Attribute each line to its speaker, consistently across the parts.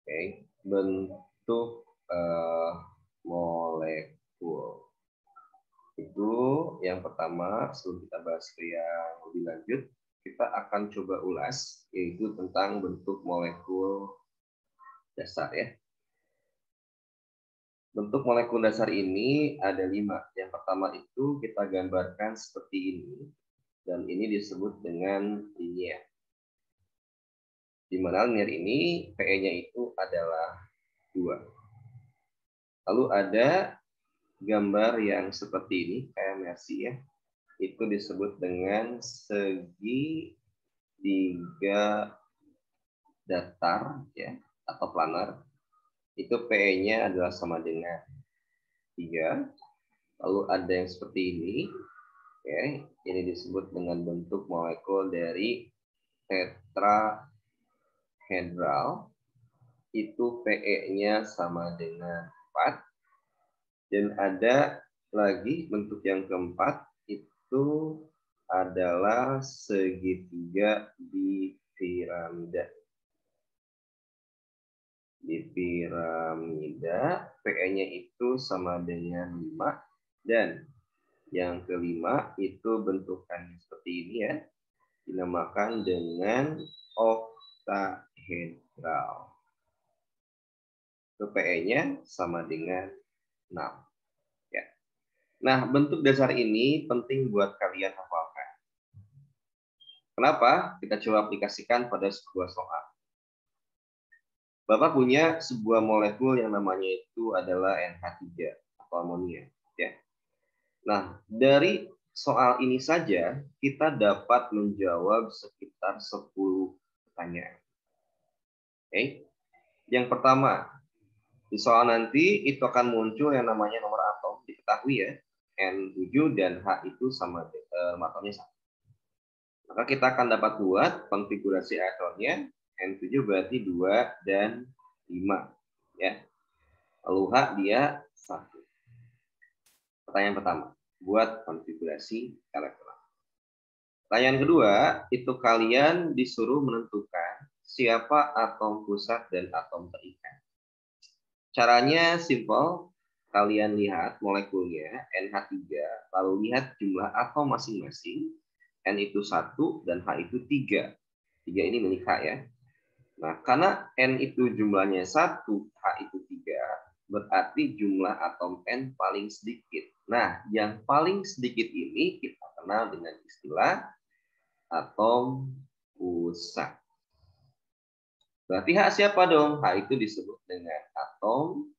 Speaker 1: Oke, bentuk molekul. Itu yang pertama. Sebelum kita bahas ke yang lebih lanjut, kita akan coba ulas, yaitu tentang bentuk molekul dasar ya. Bentuk molekul dasar ini ada 5. Yang pertama itu kita gambarkan seperti ini, dan ini disebut dengan linier. Di mana linier ini PE-nya itu adalah 2. Lalu ada gambar yang seperti ini, kayak Mercy ya. Itu disebut dengan segi 3 datar ya, atau planar. Itu PE-nya adalah sama dengan 3. Lalu ada yang seperti ini. Oke, ini disebut dengan bentuk molekul dari tetrahedral. Itu PE-nya sama dengan 4. Dan ada lagi bentuk yang keempat, itu adalah segitiga di piramida. Di piramida, PE-nya itu sama dengan 5. Dan yang kelima itu bentukannya seperti ini ya. Dinamakan dengan oktahedral. PE-nya sama dengan 6. Ya. Nah, bentuk dasar ini penting buat kalian hafalkan. Kenapa? Kita coba aplikasikan pada sebuah soal. Bapak punya sebuah molekul yang namanya itu adalah NH3 atau amonia. Ya. Nah, dari soal ini saja kita dapat menjawab sekitar 10 pertanyaan. Oke. Yang pertama, di soal nanti itu akan muncul yang namanya nomor atom, diketahui ya, N7 dan H itu sama, atomnya sama. Maka kita akan dapat buat konfigurasi elektronnya, N7 berarti 2 dan 5. Ya. Lalu H dia 1. Pertanyaan pertama, buat konfigurasi elektron. Pertanyaan kedua, itu kalian disuruh menentukan siapa atom pusat dan atom terikat. Caranya simple, kalian lihat molekulnya NH3, lalu lihat jumlah atom masing-masing. N itu 1 dan H itu 3. 3 ini milik H ya. Nah, karena N itu jumlahnya 1, H itu 3, berarti jumlah atom N paling sedikit. Nah, yang paling sedikit ini kita kenal dengan istilah atom pusat. Berarti H siapa dong? H itu disebut dengan atom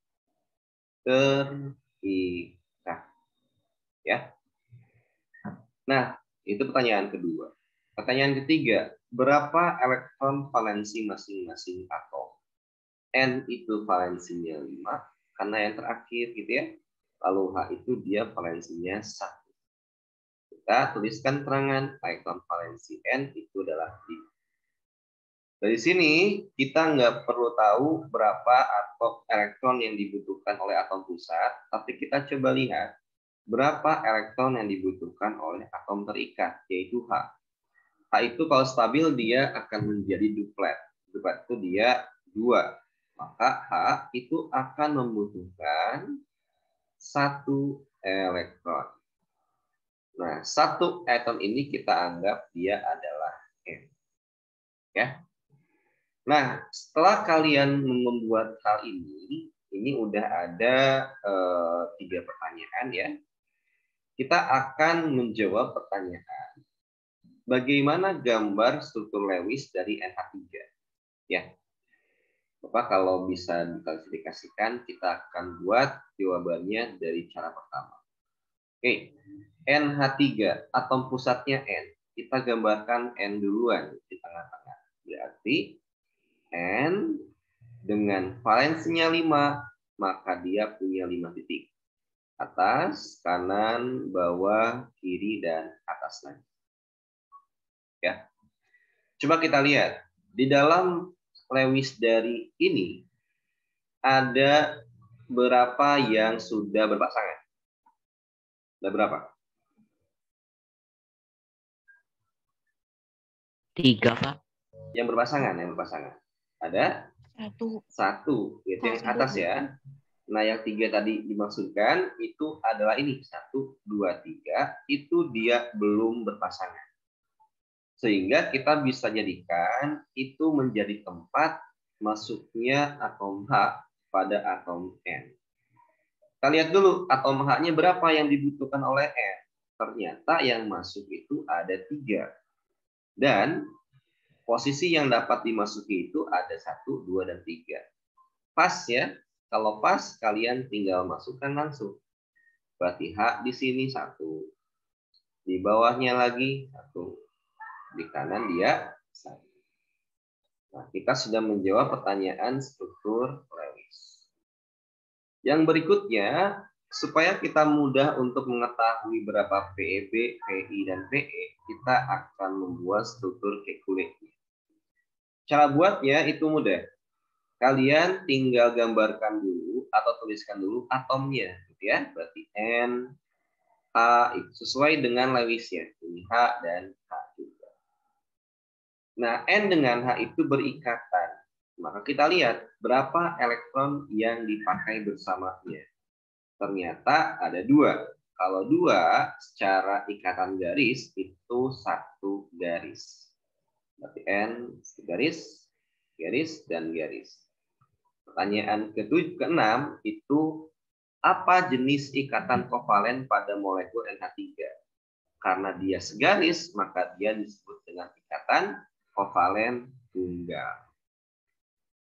Speaker 1: terikat. Ya. Nah, itu pertanyaan kedua. Pertanyaan ketiga, berapa elektron valensi masing-masing atom? N itu valensinya 5, karena yang terakhir gitu ya. Lalu H itu dia valensinya 1. Kita tuliskan terangan elektron valensi N itu adalah 5. Dari sini kita nggak perlu tahu berapa atom elektron yang dibutuhkan oleh atom pusat, tapi kita coba lihat berapa elektron yang dibutuhkan oleh atom terikat, yaitu H. H itu kalau stabil dia akan menjadi duplet. Duplet itu dia 2. Maka H itu akan membutuhkan 1 elektron. Nah, 1 elektron ini kita anggap dia adalah N. Ya. Nah, setelah kalian membuat hal ini udah ada 3 pertanyaan ya. Kita akan menjawab pertanyaan, bagaimana gambar struktur Lewis dari NH3? Ya, Bapak kalau bisa diklasifikasikan, kita akan buat jawabannya dari cara pertama. Oke, NH3, atom pusatnya N. Kita gambarkan N duluan di tengah-tengah. Berarti N dengan valensinya 5, maka dia punya 5 titik. Atas, kanan, bawah, kiri, dan atas lagi. Ya. Coba kita lihat. Di dalam Lewis dari ini, ada berapa yang sudah berpasangan? Ada berapa?
Speaker 2: 3, Pak.
Speaker 1: Yang berpasangan. Ada Satu, itu yang atas ya. Nah, yang 3 tadi dimaksudkan itu adalah ini 1, 2, 3 itu dia belum berpasangan. Sehingga kita bisa jadikan itu menjadi tempat masuknya atom H pada atom N. Kita lihat dulu atom H-nya berapa yang dibutuhkan oleh N. Ternyata yang masuk itu ada 3. Dan posisi yang dapat dimasuki itu ada 1, 2, dan 3. Pas ya. Kalau pas, kalian tinggal masukkan langsung. Berarti H di sini 1. Di bawahnya lagi 1. Di kanan dia 1. Nah, kita sudah menjawab pertanyaan struktur Lewis. Yang berikutnya, supaya kita mudah untuk mengetahui berapa PEB, PI, dan PE, kita akan membuat struktur calculate. Cara buatnya itu mudah. Kalian tinggal gambarkan dulu atau tuliskan dulu atomnya, gitu ya. Berarti N, H, sesuai dengan Lewisnya. Ini H dan H juga. Nah, N dengan H itu berikatan. Maka kita lihat berapa elektron yang dipakai bersamanya. Ternyata ada 2. Kalau 2, secara ikatan garis itu 1 garis. Berarti N garis, garis, dan garis. Pertanyaan ke-6 itu apa jenis ikatan kovalen pada molekul NH3? Karena dia segaris, maka dia disebut dengan ikatan kovalen tunggal.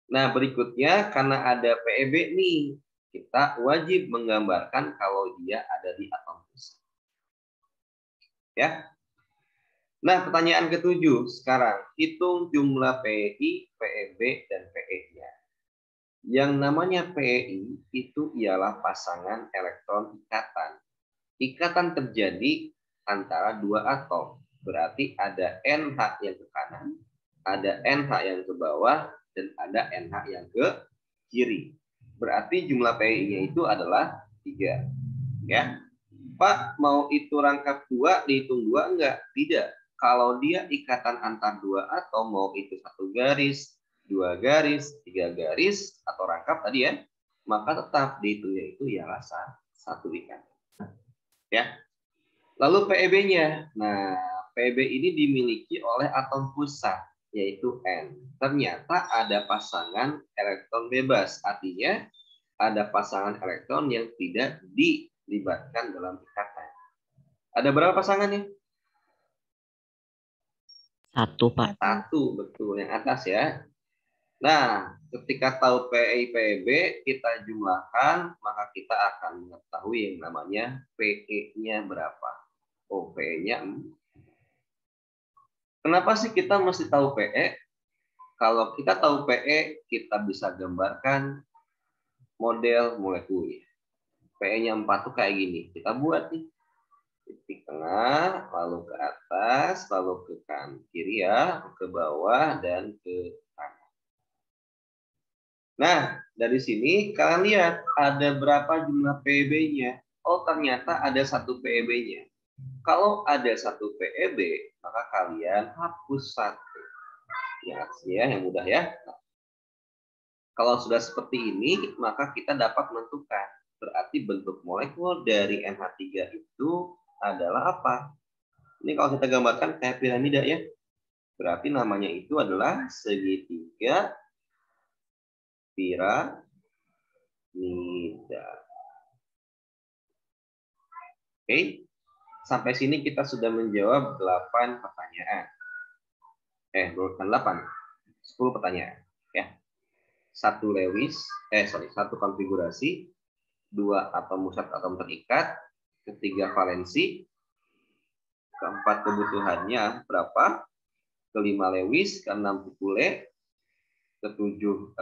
Speaker 1: Nah, berikutnya karena ada PEB nih, kita wajib menggambarkan kalau dia ada di atom pusat. Ya. Nah, pertanyaan ke-7 sekarang, hitung jumlah PEI, PEB, dan PE-nya. Yang namanya PEI itu ialah pasangan elektron ikatan. Ikatan terjadi antara 2 atom. Berarti ada NH yang ke kanan, ada NH yang ke bawah, dan ada NH yang ke kiri. Berarti jumlah PEI-nya itu adalah 3. Ya. Pak, mau itu rangkap 2, dihitung 2 enggak? Tidak. Kalau dia ikatan antar 2 atom, mau itu 1 garis, 2 garis, 3 garis, atau rangkap tadi ya, maka tetap dihitungnya itu ialah 1 ikatan. Ya. Lalu PEB-nya. Nah, PEB ini dimiliki oleh atom pusat, yaitu N. Ternyata ada pasangan elektron bebas. Artinya, ada pasangan elektron yang tidak dilibatkan dalam ikatan. Ada berapa pasangannya?
Speaker 2: 1, Pak.
Speaker 1: 1, betul. Yang atas ya. Nah, ketika tahu PEI, PEB, kita jumlahkan, maka kita akan mengetahui yang namanya PE-nya berapa. Oh, PE-nya 4. Kenapa sih kita mesti tahu PE? Kalau kita tahu PE, kita bisa gambarkan model molekulnya. PE-nya 4 tuh kayak gini. Kita buat nih. Titik tengah, lalu ke atas, lalu ke kanan kiri ya, ke bawah, dan ke kanan. Nah, dari sini kalian lihat ada berapa jumlah PEB-nya. Oh, ternyata ada 1 PEB-nya. Kalau ada 1 PEB, maka kalian hapus 1. Ya, yang mudah ya. Kalau sudah seperti ini, maka kita dapat menentukan. Berarti bentuk molekul dari NH3 itu adalah apa? Ini kalau kita gambarkan kayak piramida ya. Berarti namanya itu adalah segitiga piramida. Oke. Sampai sini kita sudah menjawab 8 pertanyaan. Bukan 8. 10 pertanyaan. Ya. 1 Lewis, 1 konfigurasi, 2 atom musat atom terikat, ketiga valensi, keempat kebutuhannya berapa, kelima Lewis, keenam Pukule, ketujuh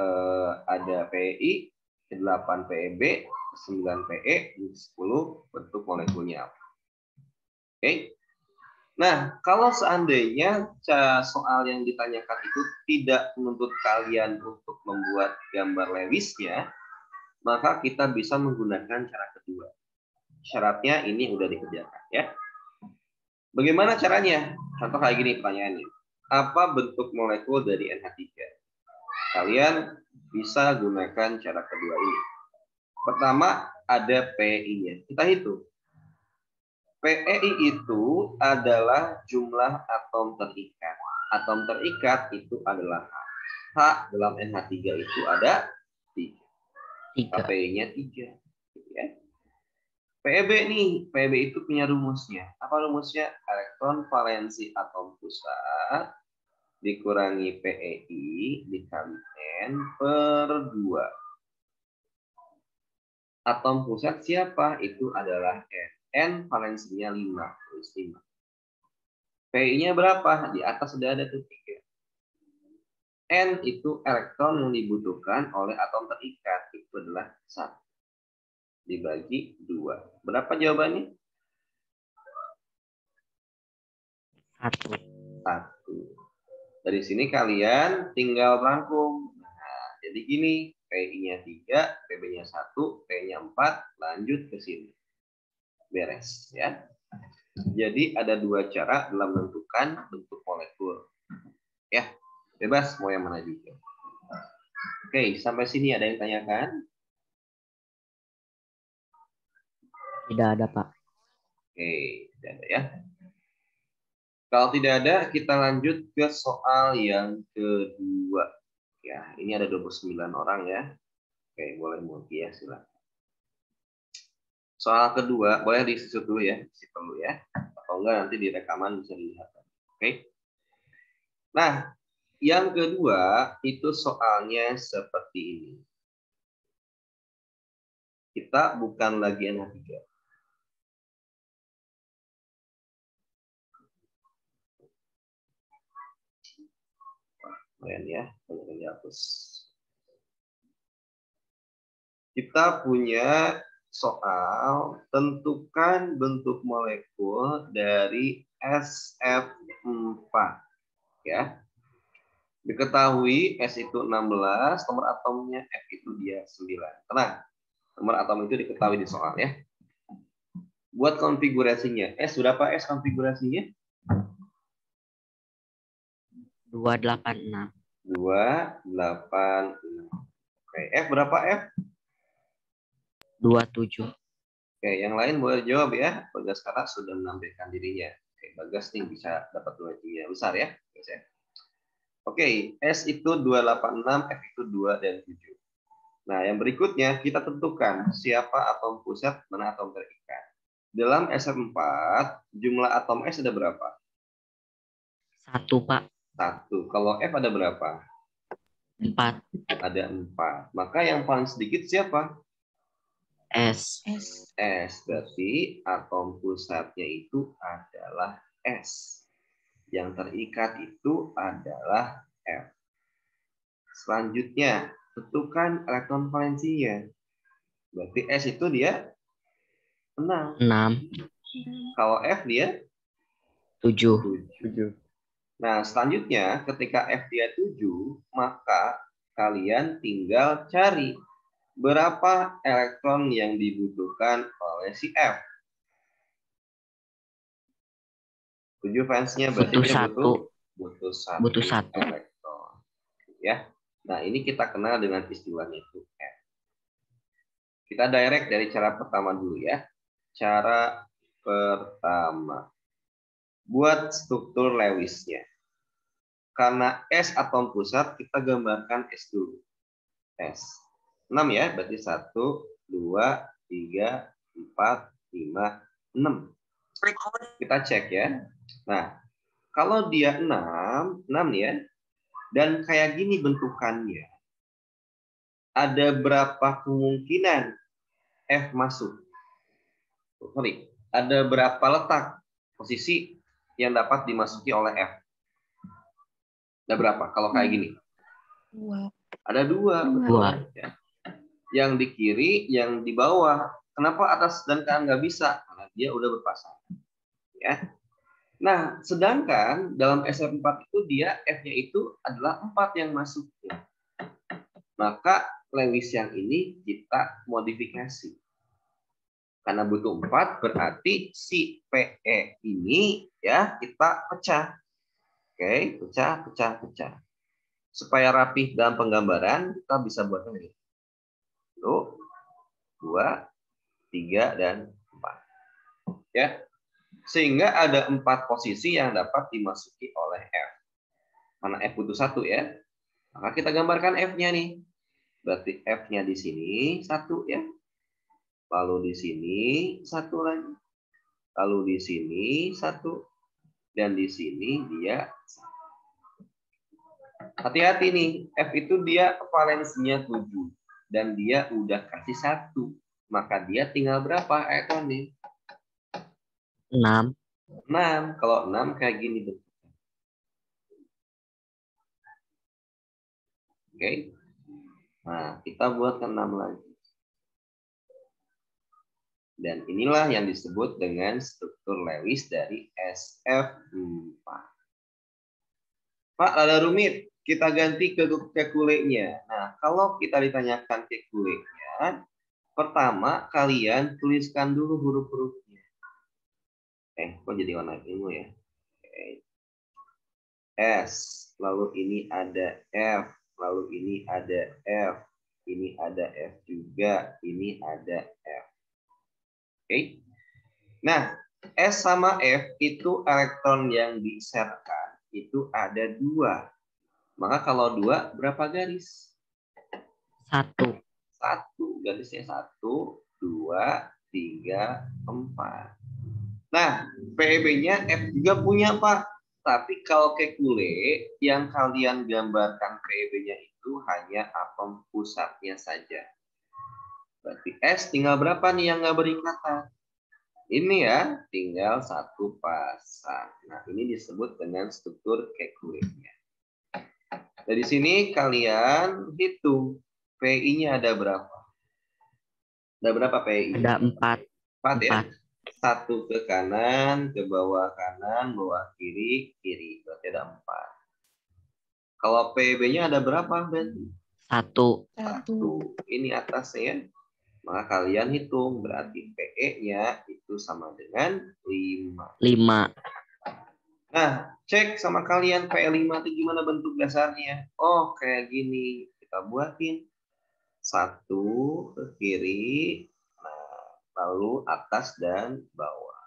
Speaker 1: ada PEI, ke-8 PEB, ke-9 PE, ke-10 bentuk molekulnya. Oke. Nah, kalau seandainya soal yang ditanyakan itu tidak menuntut kalian untuk membuat gambar Lewisnya, maka kita bisa menggunakan cara kedua. Syaratnya ini udah dikerjakan ya. Bagaimana caranya? Contoh kayak gini pertanyaannya. Apa bentuk molekul dari NH3? Kalian bisa gunakan cara kedua ini. Pertama, ada PI-nya. Kita hitung. PEI itu adalah jumlah atom terikat. Atom terikat itu adalah H. H dalam NH3 itu ada 3. PEI-nya 3. Ya. PEB nih, PEB itu punya rumusnya. Apa rumusnya? Elektron valensi atom pusat dikurangi PEI dikali N per 2. Atom pusat siapa? Itu adalah N. N valensinya 5. Tulis 5. PI-nya berapa? Di atas sudah ada tuh 3. N itu elektron yang dibutuhkan oleh atom terikat. Itu adalah 1. Dibagi 2. Berapa jawabannya?
Speaker 2: 1.
Speaker 1: 1. Dari sini kalian tinggal rangkum. Nah, jadi gini. PI-nya 3, PB-nya 1, P-nya 4. Lanjut ke sini. Beres. Ya. Jadi ada 2 cara dalam menentukan bentuk molekul. Ya. Bebas mau yang mana juga. Oke, sampai sini ada yang tanyakan?
Speaker 2: Tidak ada, Pak.
Speaker 1: Oke, tidak ada ya. Kalau tidak ada, kita lanjut ke soal yang kedua. Ya, ini ada 29 orang ya. Oke, boleh mulai ya, silakan. Soal kedua, boleh disusun dulu ya, perlu ya. Atau enggak nanti di rekaman bisa dilihat. Oke. Nah, yang kedua itu soalnya seperti ini. Kita bukan lagi NH3. Lumayan ya, banyak yang dihapus. Kita punya soal tentukan bentuk molekul dari SF4 ya. Diketahui S itu 16, nomor atomnya F itu dia 9. Tenang. Nomor atom itu diketahui di soal ya. Buat konfigurasinya, S berapa S konfigurasinya?
Speaker 2: 286.
Speaker 1: 286. Oke, F berapa F?
Speaker 2: 27.
Speaker 1: Oke, yang lain boleh jawab ya. Bagas Kata sudah menampilkan dirinya. Oke, Bagas nih bisa dapat nilai besar ya. Oke, S itu 286, F itu 2 dan 7. Nah, yang berikutnya kita tentukan siapa atom pusat, mana atom terikat. Dalam SF4, jumlah atom S ada berapa?
Speaker 2: 1, Pak.
Speaker 1: 1. Kalau F ada berapa?
Speaker 2: 4.
Speaker 1: Ada 4. Maka yang paling sedikit siapa?
Speaker 2: S.
Speaker 1: S. Berarti atom pusatnya itu adalah S. Yang terikat itu adalah F. Selanjutnya, tentukan elektron valensinya. Berarti S itu dia 6.
Speaker 2: 6.
Speaker 1: Kalau F dia
Speaker 2: 7.
Speaker 1: 7. Nah, selanjutnya ketika F dia 7, maka kalian tinggal cari berapa elektron yang dibutuhkan oleh si F. 7 fansnya berarti dia butuh 1 elektron. Ya. Nah, ini kita kenal dengan istilahnya itu F. Kita direct dari cara pertama dulu ya. Cara pertama. Buat struktur Lewis-nya. Karena S atom pusat, kita gambarkan S dulu. S. 6 ya, berarti 1, 2, 3, 4, 5, 6. Kita cek ya. Nah, kalau dia 6 ya, dan kayak gini bentukannya, ada berapa kemungkinan F masuk? Sorry, ada berapa letak posisi yang dapat dimasuki oleh F? Ada berapa? Kalau kayak gini?
Speaker 3: 2.
Speaker 1: Ada 2. Betul. Ya. Yang di kiri, yang di bawah. Kenapa atas dan kanan nggak bisa? Karena dia udah berpasangan. Ya. Nah, sedangkan dalam SF4 itu dia F-nya itu adalah 4 yang masuk. Maka Lewis yang ini kita modifikasi. Karena butuh 4, berarti si PE ini ya kita pecah. Oke, pecah. supaya rapih dalam penggambaran, kita bisa buat ini. 1, 2, 3, dan 4. Ya. Sehingga ada 4 posisi yang dapat dimasuki oleh F. Mana F butuh 1 ya. Maka kita gambarkan F-nya nih. Berarti F-nya di sini 1 ya. Lalu di sini 1 lagi. Lalu di sini 1. Dan di sini dia 1. Hati-hati nih. F itu dia valensinya 7. Dan dia udah kasih 1. Maka dia tinggal berapa elektron nih?
Speaker 2: 6.
Speaker 1: 6. Kalau 6 kayak gini bentuknya. Oke. Nah, kita buatkan 6 lagi. Dan inilah yang disebut dengan struktur Lewis dari SF4. Pak, ada rumit. Kita ganti ke kekulenya. Nah, kalau kita ditanyakan kekulenya, pertama kalian tuliskan dulu huruf-hurufnya. Kok jadi warna biru ya? S, lalu ini ada F, lalu ini ada F, ini ada F juga, ini ada F. Oke. Nah, S sama F itu elektron yang di-share-kan itu ada 2. Maka kalau 2 berapa garis?
Speaker 2: 1.
Speaker 1: 1, garisnya 1, 2, 3, 4. Nah, PEB-nya F juga punya, Pak. Tapi kalau kekule, yang kalian gambarkan PEB-nya itu hanya atom pusatnya saja. Berarti S tinggal berapa nih yang nggak berikatan? Ini ya, tinggal 1 pasang. Nah, ini disebut dengan struktur kekulenya. Dari sini kalian hitung PI-nya ada berapa? Ada berapa PI?
Speaker 2: Ada 4.
Speaker 1: 4 ya? 1 ke kanan, ke bawah kanan, bawah kiri, kiri. Berarti ada 4. Kalau PB-nya ada berapa berarti?
Speaker 2: 1.
Speaker 1: 1. Ini atasnya ya. Maka kalian hitung. Berarti PE-nya itu sama dengan 5.
Speaker 2: 5.
Speaker 1: Nah, cek sama kalian PE5 itu gimana bentuk dasarnya. Oh, kayak gini. Kita buatin. 1 ke kiri. Nah, lalu atas dan bawah.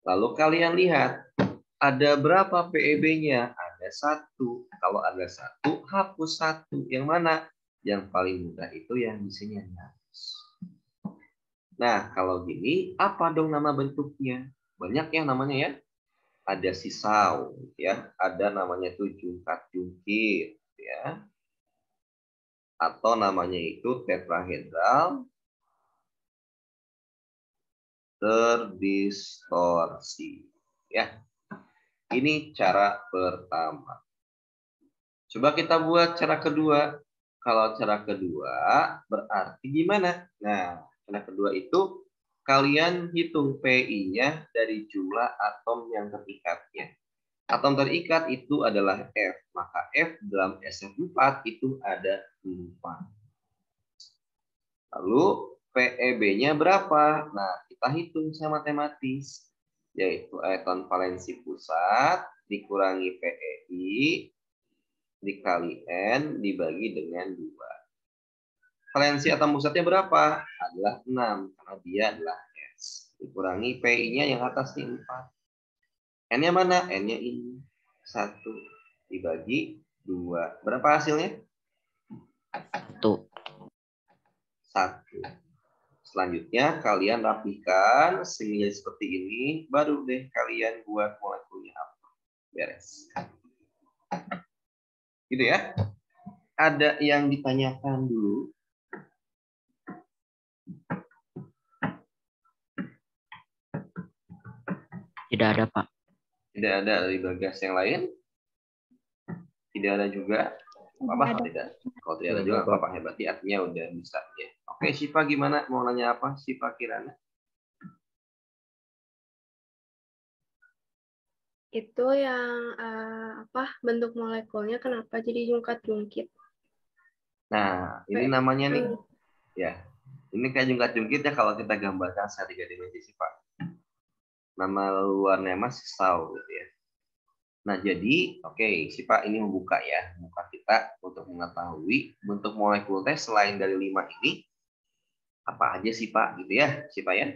Speaker 1: Lalu kalian lihat. Ada berapa PEB-nya? Ada 1. Kalau ada 1, hapus 1. Yang mana? Yang paling mudah itu yang di sini yang dihapus. Nah, kalau gini, apa dong nama bentuknya? Banyak yang namanya ya. Ada sisau, ya. Ada namanya itu jungkat jungkit, ya. Atau namanya itu tetrahedral terdistorsi, ya. Ini cara pertama. Coba kita buat cara kedua. Kalau cara kedua berarti gimana? Nah, cara kedua itu kalian hitung PI-nya dari jumlah atom yang terikatnya. Atom terikat itu adalah F. Maka F dalam SF4 itu ada 4. Lalu PEB-nya berapa? Nah, kita hitung secara matematis. Yaitu elektron valensi pusat dikurangi PEI dikali N dibagi dengan 2. Valensi atom pusatnya berapa? Adalah 6. Karena dia adalah S. Dikurangi PI-nya yang atas ini 4. N-nya mana? N-nya ini. 1 dibagi 2. Berapa hasilnya?
Speaker 2: 1.
Speaker 1: 1. Selanjutnya kalian rapihkan sehingga seperti ini. Baru deh kalian buat molekulnya apa. Beres. Gitu ya. Ada yang ditanyakan dulu?
Speaker 2: Tidak ada, Pak.
Speaker 1: Tidak ada dari bagas yang lain? Tidak ada juga? Apa tidak? Kalau tidak ada juga apa-apa, hebat. Artinya udah bisa ya. Oke, Siva gimana? Mau nanya apa? Siva Kirana?
Speaker 3: Itu yang bentuk molekulnya kenapa jadi jungkat-jungkit?
Speaker 1: Nah, ini namanya nih. Ya. Ini kayak jungkat-jungkit ya kalau kita gambarkan secara 3 dimensi, Siva. Nama luarnya mas sisau gitu ya. Nah, jadi oke, si Pak ini membuka ya, membuka kita untuk mengetahui bentuk molekul teh selain dari 5 ini apa aja sih Pak gitu ya, si Pak ya.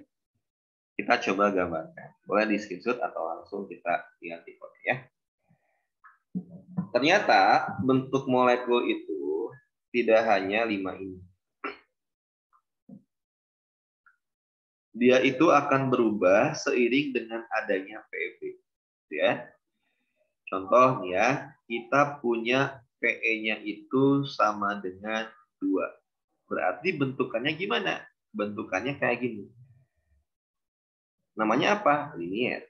Speaker 1: Kita coba gambarkan. Boleh di screenshot atau langsung kita lihat di foto ya. Ternyata bentuk molekul itu tidak hanya 5 ini. Dia itu akan berubah seiring dengan adanya PEB. Ya. Contoh nih ya, kita punya PE-nya itu sama dengan 2. Berarti bentukannya gimana? Bentukannya kayak gini. Namanya apa? Linier.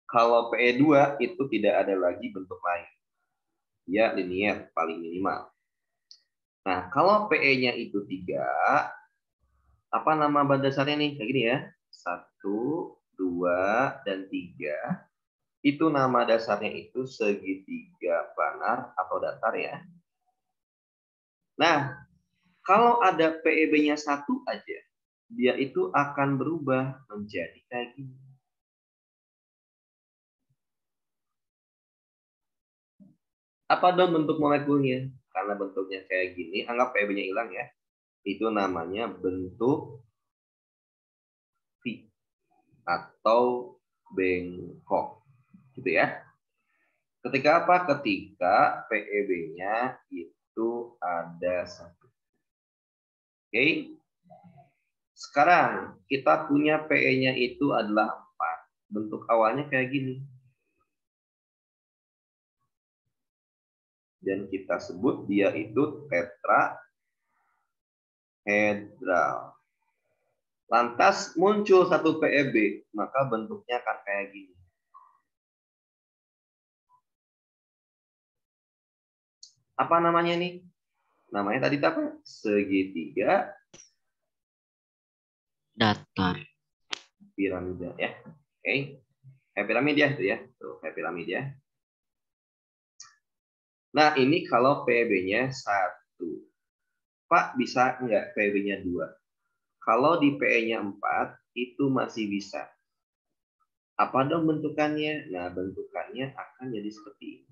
Speaker 1: Kalau PE2 itu tidak ada lagi bentuk lain. Dia linier paling minimal. Nah, kalau PE-nya itu 3, apa nama bahan dasarnya nih? Kayak gini ya. 1, 2, dan 3. Itu nama dasarnya itu segitiga planar atau datar ya. Nah, kalau ada PEB-nya 1 aja, dia itu akan berubah menjadi kayak gini. Apa dong bentuk molekulnya? Karena bentuknya kayak gini, anggap PEB-nya hilang ya. Itu namanya bentuk V atau bengkok. Gitu ya. Ketika apa? Ketika PEB-nya itu ada 1. Oke. Sekarang kita punya PE-nya itu adalah 4. Bentuk awalnya kayak gini. Dan kita sebut dia itu tetrahedral. Lantas muncul satu PEB, maka bentuknya akan kayak gini. Apa namanya nih? Namanya tadi apa? Segitiga
Speaker 2: Datar.
Speaker 1: piramida ya. Oke. Kayak piramida itu ya. Tuh, kayak piramida. Nah, ini kalau PEB-nya 1. Pak, bisa enggak PEB-nya 2? Kalau di PE-nya 4, itu masih bisa. Apa dong bentukannya? Nah, bentukannya akan jadi seperti ini.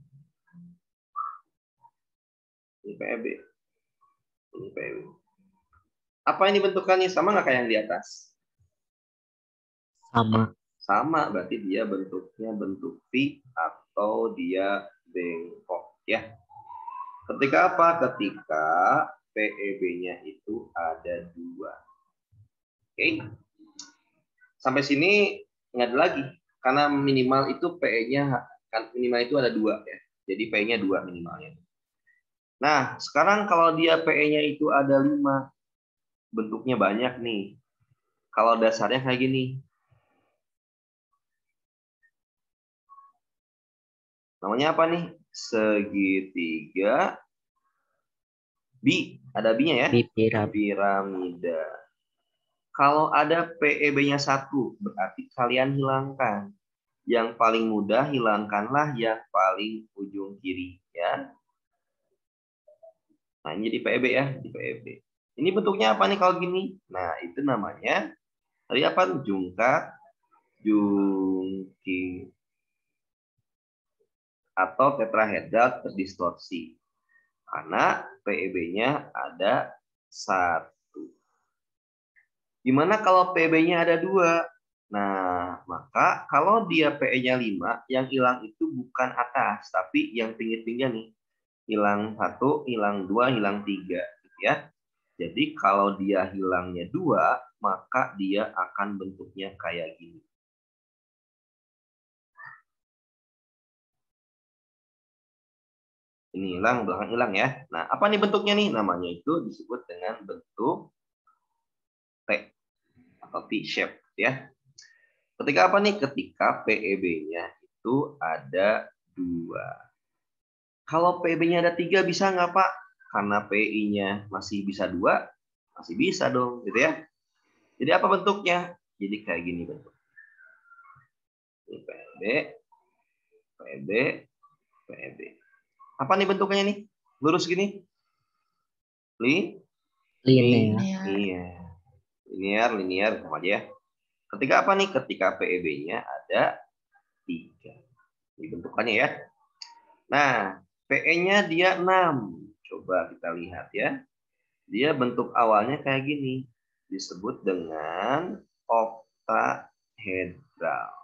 Speaker 1: Ini PEB. Ini PEB. Apa ini bentukannya? Sama nggak kayak yang di atas?
Speaker 2: Sama.
Speaker 1: Sama, berarti dia bentuknya bentuk V atau dia bengkok. Ya. Ketika apa? Ketika PEB-nya itu ada 2. Oke. Sampai sini nggak ada lagi. Karena minimal itu PE-nya kan minimal itu ada 2 ya. Jadi PE-nya 2 minimalnya. Nah, sekarang kalau dia PE-nya itu ada 5, bentuknya banyak nih. Kalau dasarnya kayak gini. Namanya apa nih? Segitiga B. Ada B-nya ya?
Speaker 2: Bipiram.
Speaker 1: Piramida. Kalau ada PEB-nya 1, berarti kalian hilangkan. Yang paling mudah hilangkanlah yang paling ujung kiri. Ya. Nah, ini jadi PEB ya. Di PEB. Ini bentuknya apa nih kalau gini? Nah, itu namanya tadi apa? Jungkat, jungkit, atau tetrahedral terdistorsi. Karena PEB-nya ada 1. Gimana kalau PEB-nya ada 2? Nah, maka kalau dia PE-nya 5, yang hilang itu bukan atas, tapi yang pinggir-pinggir nih. Hilang 1, hilang 2, hilang 3. Gitu ya. Jadi kalau dia hilangnya 2, maka dia akan bentuknya kayak gini. Ini hilang, belakang hilang ya. Nah, apa nih bentuknya nih? Namanya itu disebut dengan bentuk T atau T-shape ya. Ketika apa nih? Ketika PEB-nya itu ada 2. Kalau PEB-nya ada 3 bisa nggak Pak? Karena PI-nya masih bisa 2, masih bisa dong, gitu ya. Jadi apa bentuknya? Jadi kayak gini bentuk. Ini PEB, PEB, PEB. Apa nih bentuknya nih? Lurus gini?
Speaker 2: Linear.
Speaker 1: Iya. Linear sama aja ya. Ketika apa nih? Ketika PEB-nya ada 3. Ini bentukannya ya. Nah, PE-nya dia 6. Coba kita lihat ya. Dia bentuk awalnya kayak gini. Disebut dengan oktahedral.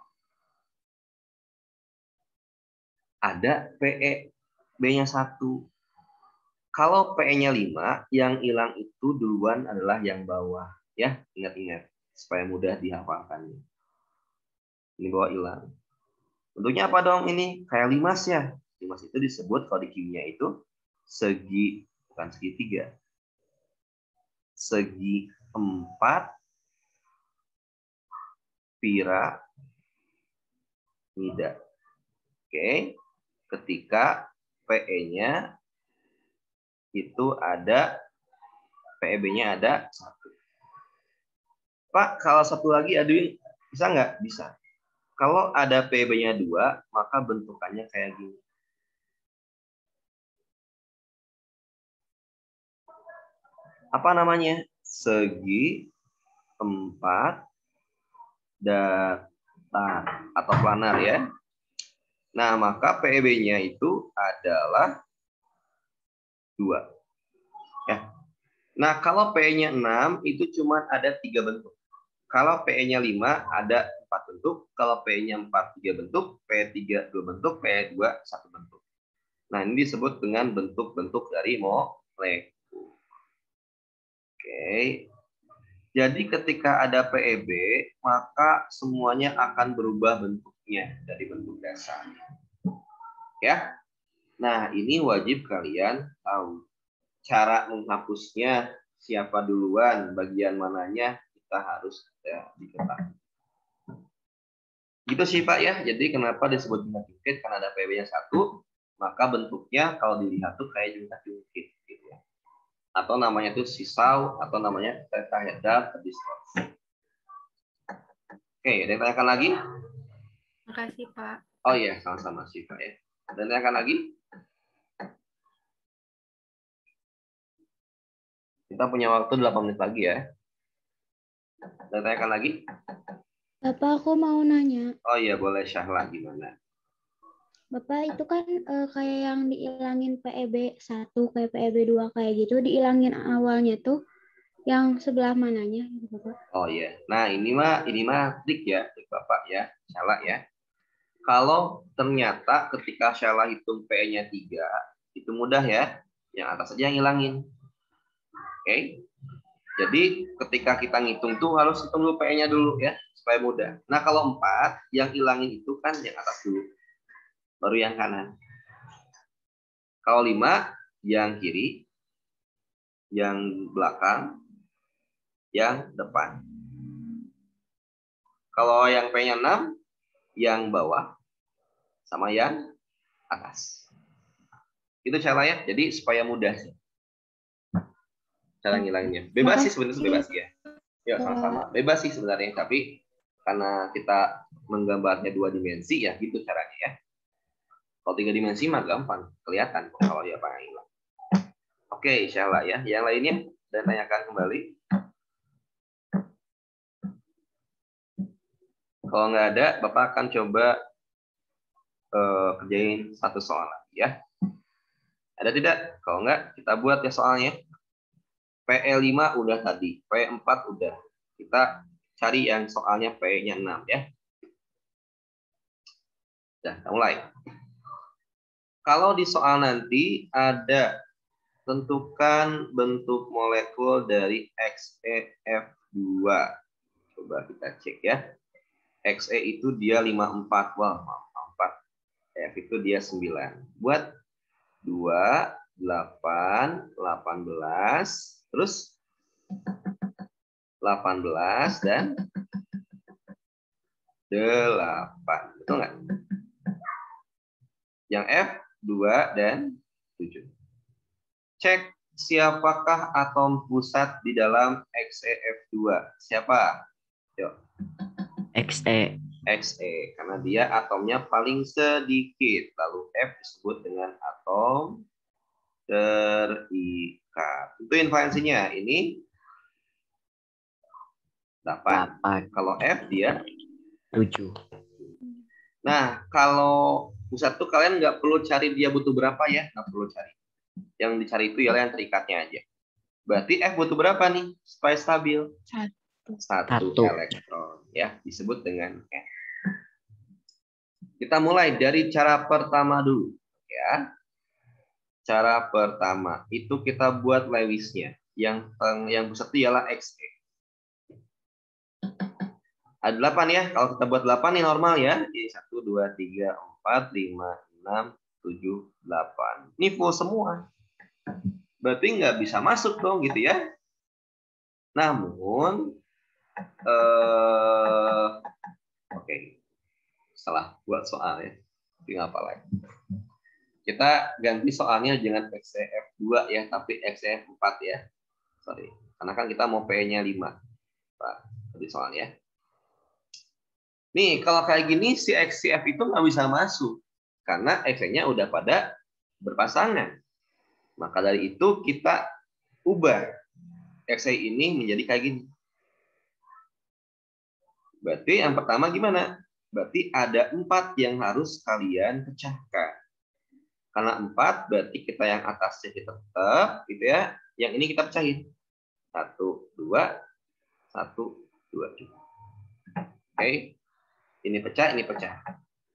Speaker 1: Ada PE B-nya 1. Kalau PE-nya 5, yang hilang itu duluan adalah yang bawah. Ya, ingat-ingat. Supaya mudah dihafalkan. Ini bawah hilang. Bentuknya apa dong ini? Kayak limas ya. Limas itu disebut kalau di kimia itu segi, bukan segitiga. Segi 4 piramida. Oke. Ketika PE-nya itu ada, PEB-nya ada 1. Pak, kalau satu lagi aduin, bisa nggak? Bisa. Kalau ada PEB-nya 2, maka bentukannya kayak gini. Apa namanya? Segi 4 datar atau planar ya. Nah, maka PEB-nya itu adalah 2. Ya. Nah, kalau PE-nya 6 itu cuma ada 3 bentuk. Kalau PE-nya 5 ada 4 bentuk. Kalau PE-nya 4 3 bentuk, PE3 2 bentuk, PE2 1 bentuk. Nah, ini disebut dengan bentuk-bentuk dari molekul. Oke. Jadi ketika ada PEB, maka semuanya akan berubah bentuknya dari bentuk dasar. Ya. Nah, ini wajib kalian tahu. Cara menghapusnya, siapa duluan, bagian mananya, kita harus diketahui. Gitu sih Pak ya. Jadi kenapa disebut jungkat jungkit? Karena ada PB-nya 1, maka bentuknya kalau dilihat tuh kayak jungkat jungkit gitu ya. Atau namanya tuh sisau, atau namanya tetrahedral terdistorsi. Oke, ada yang tanyakan lagi?
Speaker 3: Makasih Pak.
Speaker 1: Oh iya, sama-sama sih Pak ya. Ada yang tanyakan lagi? Kita punya waktu 8 menit lagi ya. Ada yang tanyakan lagi?
Speaker 2: Bapak, aku mau nanya.
Speaker 1: Oh iya, boleh Syahla, gimana?
Speaker 2: Bapak, itu kan kayak yang diilangin PEB 1, kayak PEB 2, kayak gitu. Diilangin awalnya tuh yang sebelah mananya, gitu, Bapak?
Speaker 1: Oh iya. Nah, ini mah trik ya, trik Bapak ya, Syahla ya. Kalau ternyata ketika Syahla hitung PE-nya 3, itu mudah ya. Yang atas aja yang hilangin. Oke. Jadi ketika kita ngitung tuh harus hitung dulu PE-nya dulu ya, supaya mudah. Nah, kalau 4, yang hilangin itu kan yang atas dulu. Baru yang kanan. Kalau 5, yang kiri, yang belakang, yang depan. Kalau yang P-nya 6, yang bawah, sama yang atas. Itu caranya, jadi supaya mudah sih. Cara ngilanginnya. Bebas sih sebenarnya, bebas ya. Ya, sama-sama. Bebas sih sebenarnya, tapi karena kita menggambarnya 2 dimensi ya, gitu caranya ya. Kalau 3 dimensi mah gampang, kelihatan kalau dia apa yang hilang. Oke, insyaallah ya. Yang lainnya, dan tanyakan kembali. Kalau nggak ada, Bapak akan coba kerjain satu soal lagi ya. Ada tidak? Kalau nggak, kita buat ya soalnya. PE5 udah tadi, PE4 udah. Kita cari yang soalnya PE-nya 6 ya. Udah, kita mulai. Kalau di soal nanti ada tentukan bentuk molekul dari XeF2. Coba kita cek ya. Xe itu dia 54. Wah, 4. F itu dia 9. Buat 2, 8, 18, terus 18 dan 8. Betul nggak? Yang F 2 dan 7. Cek siapakah atom pusat di dalam XeF2. Siapa? Yuk.
Speaker 2: XE.
Speaker 1: Xe, karena dia atomnya paling sedikit. Lalu F disebut dengan atom terikat. Itu invalensinya. Ini 8. Kalau F dia
Speaker 2: 7.
Speaker 1: Nah, kalau U1 kalian nggak perlu cari dia butuh berapa ya, nggak perlu cari. Yang dicari itu ialah yang terikatnya aja. Berarti F butuh berapa nih supaya stabil? Satu elektron, ya, disebut dengan F. Kita mulai dari cara pertama dulu, ya. Cara pertama itu kita buat Lewisnya. Yang pusat itu ialah XE. Ada 8 ya. Kalau kita buat 8 ini normal ya. Jadi 1, 2, 3, 4, 5, 6, 7, 8. Ini full semua. Berarti nggak bisa masuk dong gitu ya. Namun, oke. Salah buat soal ya. Tapi nggak apa lagi. Kita ganti soalnya jangan XCF2 ya, tapi XCF4 ya. Sorry. Karena kan kita mau P-nya 5. Pak, tadi soalnya. Nih, kalau kayak gini si XCF itu nggak bisa masuk. Karena X-nya udah pada berpasangan. Maka dari itu kita ubah XI ini menjadi kayak gini. Berarti yang pertama gimana? Berarti ada 4 yang harus kalian pecahkan. Karena 4 berarti kita yang atasnya kita tetap gitu ya. Yang ini kita pecahin. 1, 2, 1, 2. Oke. Ini pecah, ini pecah.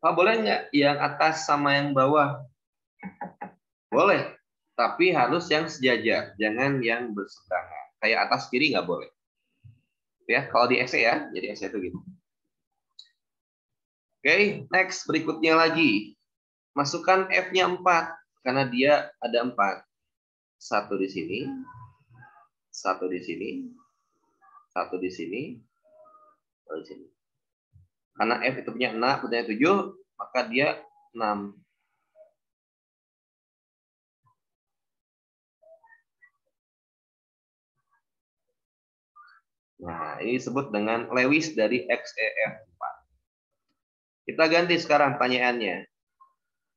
Speaker 1: Oh, boleh nggak yang atas sama yang bawah? Boleh. Tapi harus yang sejajar. Jangan yang berseberangan. Kayak atas kiri nggak boleh. Ya, kalau di XE ya. Jadi XE itu gitu. Oke, next. Berikutnya lagi. Masukkan F-nya 4. Karena dia ada 4. 1 di sini. 1 di sini. 1 di sini. 1 di sini. Karena F itu punya 6, punya 7, maka dia 6. Nah, ini disebut dengan Lewis dari XEF4. Kita ganti sekarang pertanyaannya.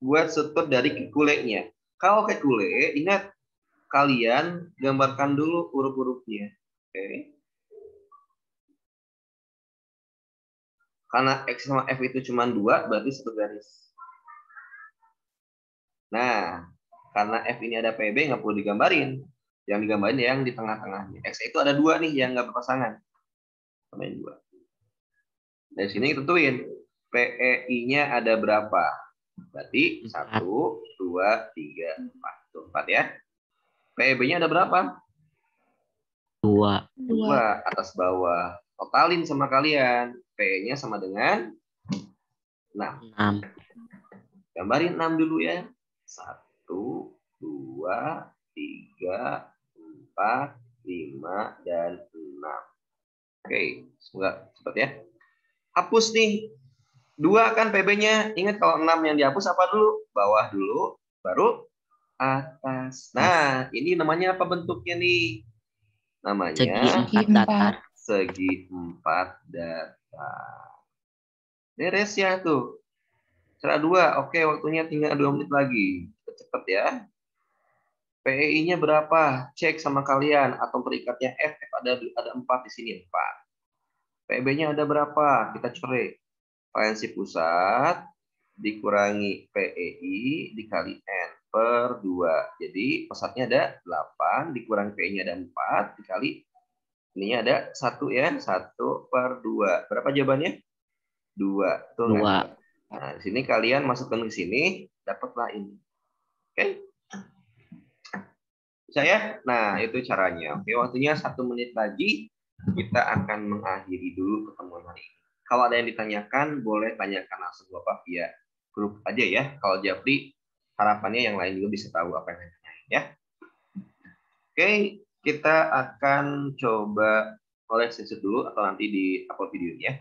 Speaker 1: Buat struktur dari kekulenya. Kalau kekule, ingat kalian gambarkan dulu huruf-hurufnya. Oke. Karena X sama F itu cuma 2, berarti satu garis. Nah, karena F ini ada PB, nggak perlu digambarin. Yang digambarin yang di tengah-tengahnya. X itu ada 2 nih yang nggak berpasangan. Sama yang 2. Dari sini tentuin. PEI-nya ada berapa? Berarti 1, 2, 3, 4. Tuh, 4 ya. PEB-nya ada berapa?
Speaker 4: 2.
Speaker 1: 2 atas bawah. Totalin sama kalian. PE-nya sama dengan 6.
Speaker 4: 6.
Speaker 1: Gambarin 6 dulu ya. 1, 2, 3, 4, 5, dan 6. Oke, semoga cepat ya. Hapus nih. 2 kan PB-nya. Ingat kalau 6 yang dihapus apa dulu? Bawah dulu, baru atas. Nah, ini namanya apa bentuknya nih? Namanya
Speaker 4: Segi 4 datar.
Speaker 1: Segi 4 datar. Beres ya tuh. Cara 2. Oke, waktunya tinggal 2 menit lagi. Cepet ya. PEI-nya berapa? Cek sama kalian. Atom perikatnya F ada 4 di sini, 4. PEB-nya ada berapa? Kita coret. Valensi pusat dikurangi PEI dikali N per 2. Jadi pusatnya ada 8, dikurangi PEI-nya ada 4, dikali ininya ada 1 ya. 1 per 2. Berapa jawabannya? 2. Betul nggak?
Speaker 4: 2.
Speaker 1: Nah, di sini kalian masukkan ke sini, dapatlah ini. Oke? Bisa ya? Nah, itu caranya. Oke, waktunya 1 menit lagi. Kita akan mengakhiri dulu pertemuan hari ini. Kalau ada yang ditanyakan, boleh tanyakan langsung Bapak via grup aja ya. Kalau Japri, harapannya yang lain juga bisa tahu apa yang ditanyain ya. Oke, kita akan coba oleh sesi dulu atau nanti di upload videonya.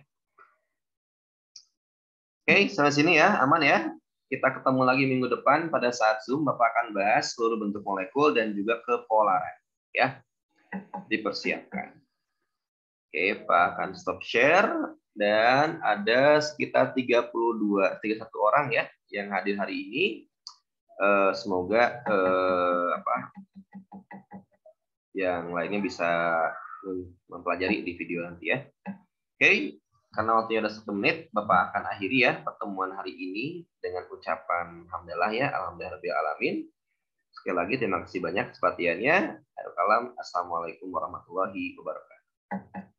Speaker 1: Oke, sampai sini ya, aman ya. Kita ketemu lagi minggu depan pada saat Zoom. Bapak akan bahas seluruh bentuk molekul dan juga kepolaran. Ya, dipersiapkan. Oke, Pak akan stop share. Dan ada sekitar 31 orang ya yang hadir hari ini. Semoga yang lainnya bisa mempelajari di video nanti ya. Oke, karena waktunya udah 1 menit, Bapak akan akhiri ya pertemuan hari ini dengan ucapan alhamdulillah ya, alhamdulillahirabbil alamin. Sekali lagi terima kasih banyak kesempatiannya. Assalamualaikum warahmatullahi wabarakatuh.